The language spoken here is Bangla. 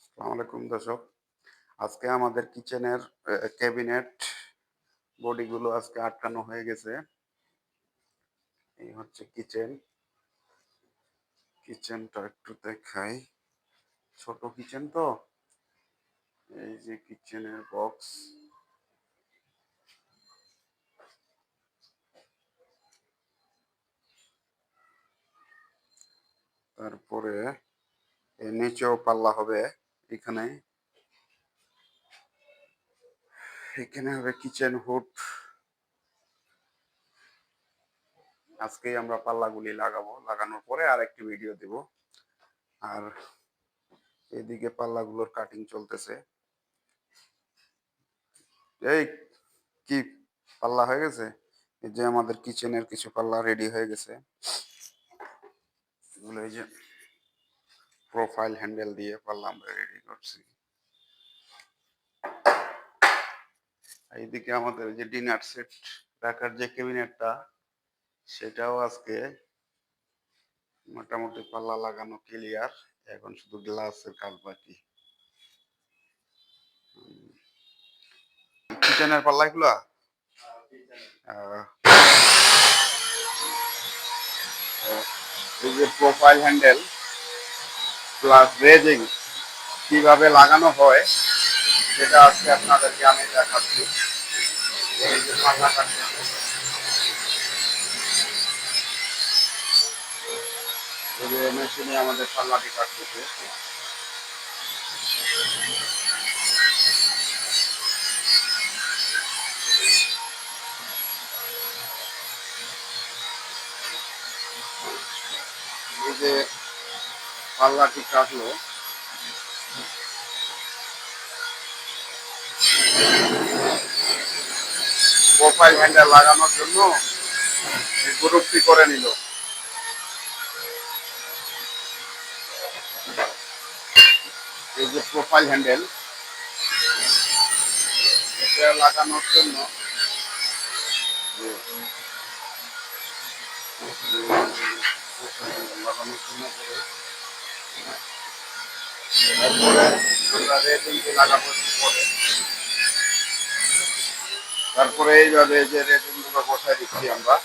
আসসালামু আলাইকুম দর্শক। আজকে আমাদের কিচেনের ক্যাবিনেট বডিগুলো আজকে আটকানো হয়ে গেছে। এই হচ্ছে কিচেন। কিচেনটা একটু দেখাই। ছোট কিচেন তো। এই যে কিচেনের বক্স। তারপরে এর নিচেও পাল্লা হবে। এখানে এখানে হবে কিচেন হুড। আজকেই আমরা পাল্লাগুলি লাগাবো। লাগানোর পরে আরেকটি ভিডিও দেব। আর এদিকে পাল্লাগুলোর কাটিং চলতেছে। এই কি পাল্লা হয়ে গেছে? এই যে আমাদের কিচেনের কিছু পাল্লা রেডি হয়ে গেছে। এগুলো এই যে প্রোফাইল হ্যান্ডেল দিয়ে পাল্লা আমরা রেডি করছি। এইদিকে আমাদের যে ডিনার সেট রাখার যে ক্যাবিনেটটা, সেটাও আজকে মোটামুটি পাল্লা লাগানো ক্লিয়ার। এখন শুধু গ্লাসের কাজ বাকি। কিচেনের পাল্লা এগুলো এই যে প্রোফাইল হ্যান্ডেল প্লাস রেজিং কিভাবে লাগানো হয় সেটা আজকে আপনাদেরকে আমি দেখাচ্ছি। এই যে পাল্লা কাটতেছে, এই যে মেশিনে আমাদের পাল্লাটি কাটতেছে। এই যে পাল্লাটি কাটলো, প্রোফাইল হ্যান্ডেল লাগানোর জন্য এই গ্রুপটি করে নিল। এই যে প্রোফাইল হ্যান্ডেল, এটা লাগানোর জন্য লাগানোর জন্য তারপরে আমরা রেজিংটি লাগাবো পরে। তারপরে এইভাবে যে রেজিংগুলো বসাই দিচ্ছি আমরা।